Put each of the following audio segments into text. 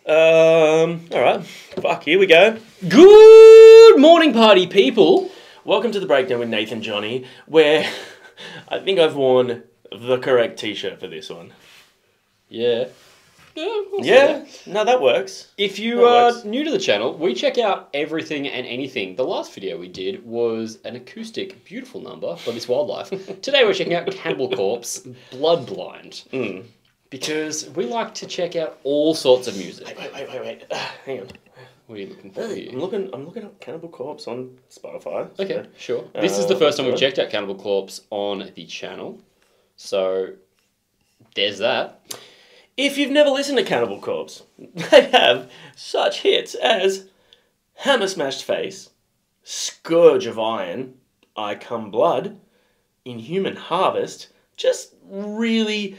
Alright. Fuck, here we go. Good morning, party people. Welcome to the Breakdown with Nath Johnny, where I think I've worn the correct t-shirt for this one. Yeah. Yeah? No, that works. If you are new to the channel, we check out everything and anything. The last video we did was an acoustic, beautiful number by this wildlife. Today we're checking out Cannibal Corpse, Blood Blind. Because we like to check out all sorts of music. Wait. Hang on. What are you looking for here? I'm looking up Cannibal Corpse on Spotify. Okay, sure. This is the first time we've checked out Cannibal Corpse on the channel. So, there's that. If you've never listened to Cannibal Corpse, they have such hits as Hammer Smashed Face, Scourge of Iron, I Come Blood, Inhuman Harvest, just really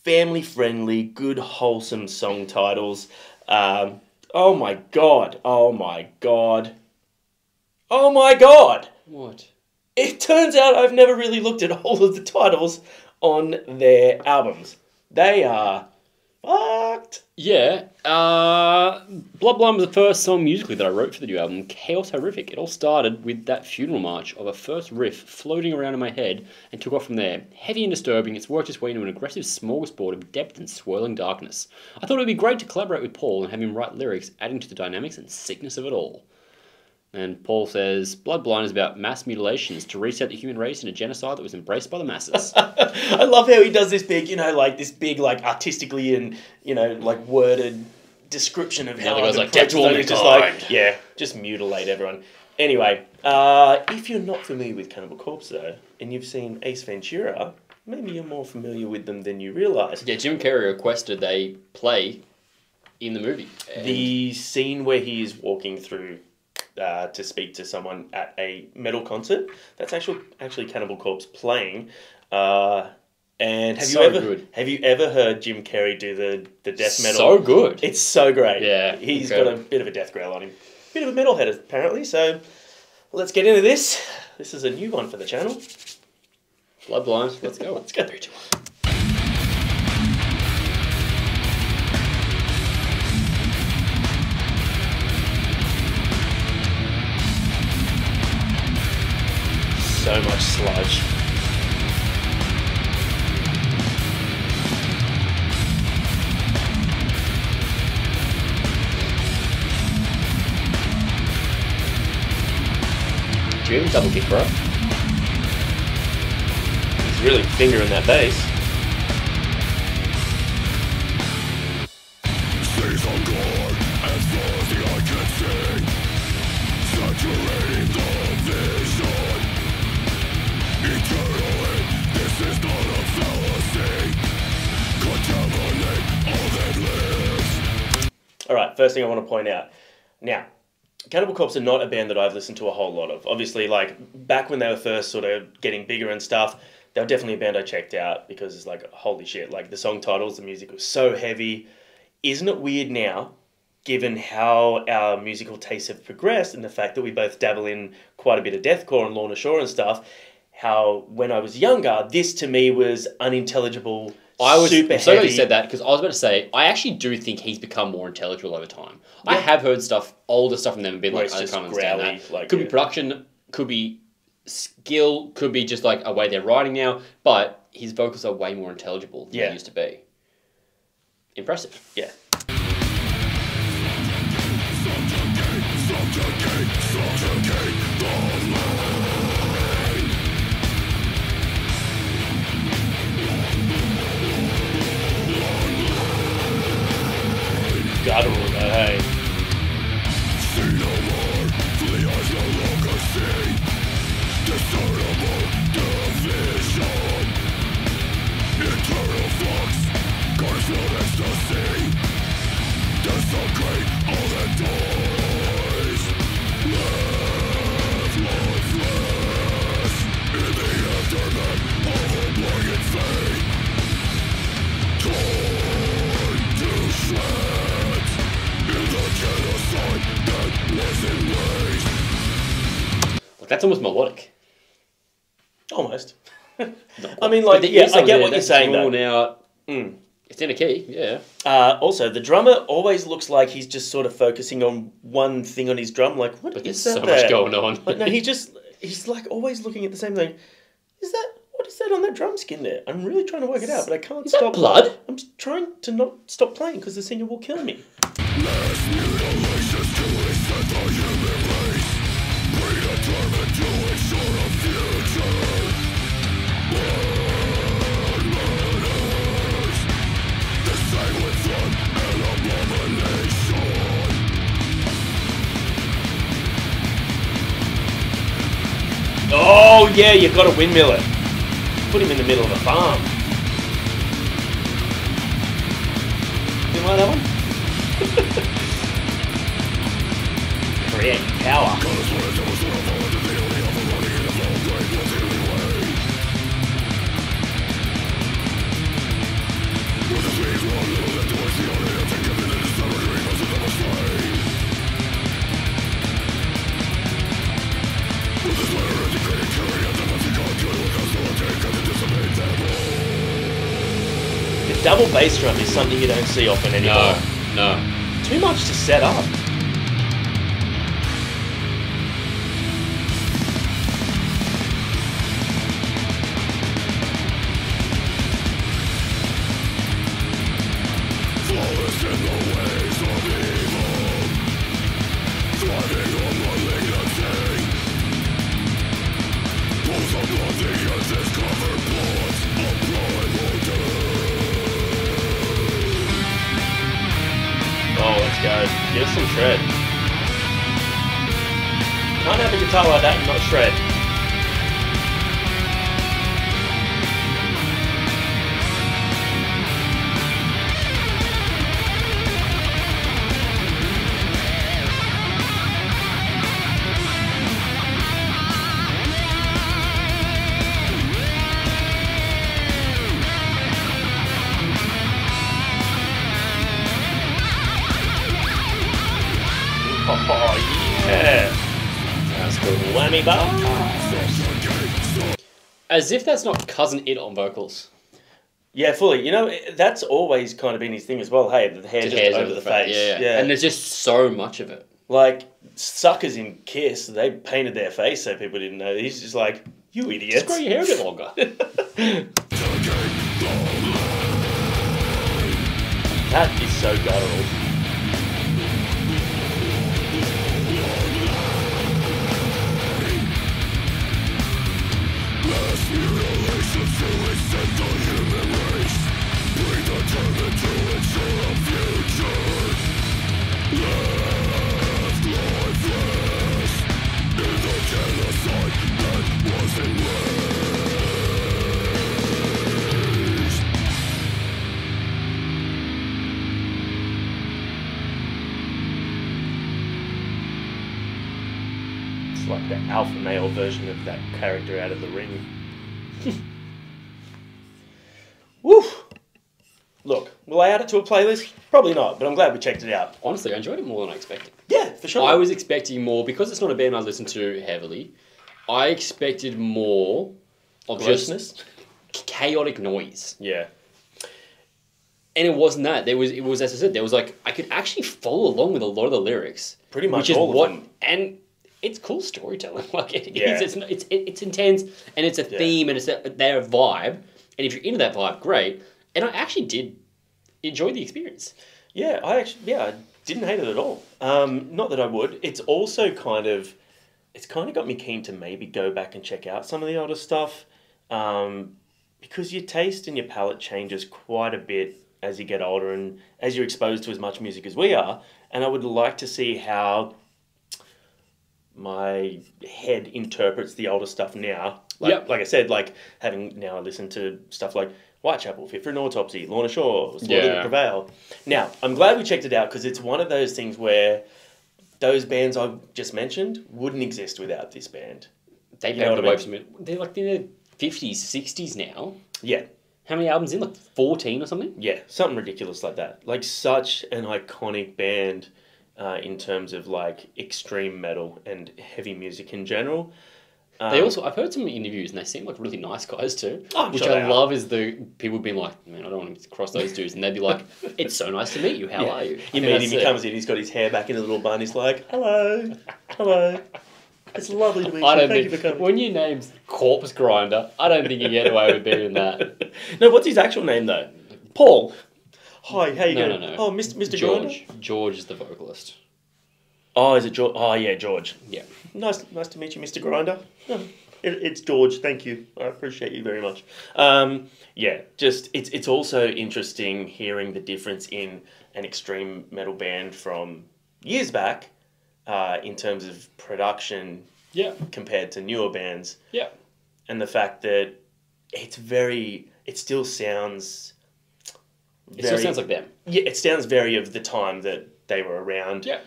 family-friendly, good, wholesome song titles. Oh my god. What? It turns out I've never really looked at all of the titles on their albums. They are fucked. Yeah, Blood Blind was the first song musically that I wrote for the new album, Chaos Horrific. It all started with that funeral march of a first riff floating around in my head and took off from there. Heavy and disturbing, it's worked its way into an aggressive smorgasbord of depth and swirling darkness. I thought it would be great to collaborate with Paul and have him write lyrics, adding to the dynamics and sickness of it all. And Paul says, Blood Blind is about mass mutilations to reset the human race in a genocide that was embraced by the masses. I love how he does this big, artistically and, worded description of how the guy's like, death to all mankind. Just mutilate everyone. Anyway, if you're not familiar with Cannibal Corpse, though, and you've seen Ace Ventura, maybe you're more familiar with them than you realise. Yeah, Jim Carrey requested they play in the movie. The scene where he is walking through to speak to someone at a metal concert, that's actually Cannibal Corpse playing. And have you ever heard Jim Carrey do the death metal? So good. It's so great. Yeah. He's got a bit of a death growl on him. Bit of a metalhead apparently, so let's get into this. This is a new one for the channel. Blood Blind, let's go. Let's go. 3, 2, 1. So much sludge. Jim, double kick, bro. He's really fingering that bass. Saturating the vision. Eternally, this is not a fallacy. Contaminate all that lives. Alright, first thing I want to point out. Now, Cannibal Corpse are not a band that I've listened to a whole lot of. Obviously, back when they were first sort of getting bigger and stuff, they were definitely a band I checked out because it's like, holy shit, the song titles, the music was so heavy. Isn't it weird now, given how our musical tastes have progressed and the fact that we both dabble in quite a bit of deathcore and Lorna Shore and stuff, how when I was younger, this to me was unintelligible, super heavy. So glad you said that, because I was about to say, I actually do think he's become more intelligible over time. Yeah. I have heard older stuff from them and been like, I can't understand that. Could be production, could be skill, could be just a way they're writing now, but his vocals are way more intelligible than they used to be. Impressive. Yeah. Gotta rule that, hey. See no more, for the eyes no longer see. Discernible division. Eternal flux, cornerstone ecstasy. Desecrate all that dies. Live lifeless in the aftermath of oblivion fate. Torn to shreds in the genocide that was erased. That's almost melodic. Almost. No, I mean, like, yeah, I get what you're saying, though. Out. It's in a key, yeah. Also, the drummer always looks like he's just sort of focusing on one thing on his drum. Like, what But is there's that so there? much going on. Like, no, he's like always looking at the same thing. What is that on that drum skin there? I'm really trying to work it out, but I can't stop. That blood? I'm just trying to not stop playing because the singer will kill me. Mass mutilations to reset the human race. Predetermined to ensure a future. Blood murders. The silent flood and abomination. Oh yeah, you've got to windmill it. Put him in the middle of a farm. You like that one? Create power. The double bass drum is something you don't see often anymore. No. Too much to set up. Flawless in the ways of evil. Thriving on malignancy. Pools of blood, the earth is covered plots of primal doom. Oh, let's go. Give us some shred. Can't have a guitar like that and not shred. Oh, yeah. That's cool. Whammy bum. As if that's not Cousin It on vocals. Yeah, fully. You know, that's always kind of been his thing as well. Hey, the hair just Hairs over the front, face. yeah. And there's just so much of it. Like, suckers in Kiss, they painted their face so people didn't know. He's just like, you idiots. Just grow your hair a bit longer. That is so guttural. Mass mutilations to reset the human race. Predetermined to ensure a future. Left lifeless in the genocide that wasn't raised. It's like the alpha male version of that character out of The Ring. Woo! Look, will I add it to a playlist? Probably not, but I'm glad we checked it out. Honestly, I enjoyed it more than I expected. Yeah, for sure. I was expecting more, because it's not a band I listen to heavily, I expected more of Grossness? just chaotic noise. Yeah. And it wasn't that. It was, as I said, there was like, I could actually follow along with a lot of the lyrics. Pretty much which is all of what, them. And it's cool storytelling. Like it Yeah. is, it's intense, and it's a theme, and they're a vibe. And if you're into that vibe, great. And I actually did enjoy the experience. Yeah, I didn't hate it at all. Not that I would. It's also it's kind of got me keen to maybe go back and check out some of the older stuff, because your taste and your palette changes quite a bit as you get older and as you're exposed to as much music as we are. And I would like to see how my head interprets the older stuff now. Like I said, like having now listened to stuff like Whitechapel, Fit for an Autopsy, Lorna Shore, Slaughter to Prevail. Now, I'm glad we checked it out because it's one of those things where those bands I've just mentioned wouldn't exist without this band. They paved the way for me. They're like in their 50s, 60s now. Yeah. How many albums in? Like 14 or something? Yeah, something ridiculous like that. Like such an iconic band in terms of like extreme metal and heavy music in general. They also, I've heard some interviews and they seem like really nice guys too. I'm which sure they I are. love is the people being like, man, I don't want to cross those dudes. And they'd be like, it's so nice to meet you. How are you? You meet him, he comes in, he's got his hair back in a little bun, he's like, hello, hello. It's lovely to meet you. I don't Thank you think, for coming. when your name's Corpse Grinder, I don't think you get away with being that. No, what's his actual name though? Paul. Hi, how you No, going? no, no. Oh, Mr. George. Grinder? George is the vocalist. Oh, is it George? Oh, yeah, George. Yeah. Nice to meet you, Mr. Grinder. No, it's George. Thank you. I appreciate you very much. Yeah, just it's also interesting hearing the difference in an extreme metal band from years back, in terms of production. Yeah. Compared to newer bands. Yeah. And the fact that it still sounds. It still sounds like them. Yeah, it sounds very of the time that they were around. Yeah.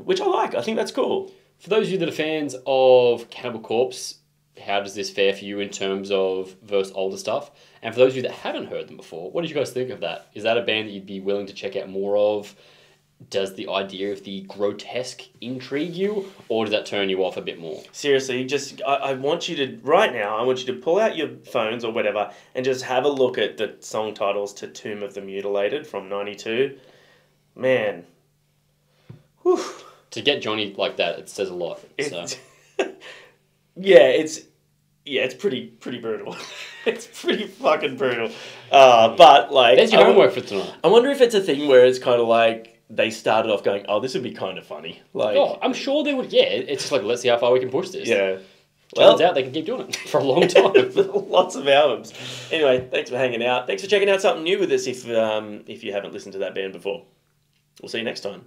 Which I like. I think that's cool. For those of you that are fans of Cannibal Corpse, how does this fare for you in terms of versus older stuff? And for those of you that haven't heard them before, what did you guys think of that? Is that a band that you'd be willing to check out more of? Does the idea of the grotesque intrigue you, or does that turn you off a bit more? Seriously, just I want you to right now. I want you to pull out your phones or whatever and just have a look at the song titles to "Tomb of the Mutilated" from '92. Man, whew. To get Johnny like that, it says a lot. So. It's pretty brutal. It's pretty fucking brutal. But like, There's your homework for tonight. I wonder if it's a thing where it's kind of like they started off going, "Oh, this would be kind of funny." Like, Oh, I'm sure they would. Yeah, it's just like, let's see how far we can push this. yeah. Turns out they can keep doing it for a long time. Lots of albums. Anyway, thanks for hanging out. Thanks for checking out something new with us if you haven't listened to that band before. We'll see you next time.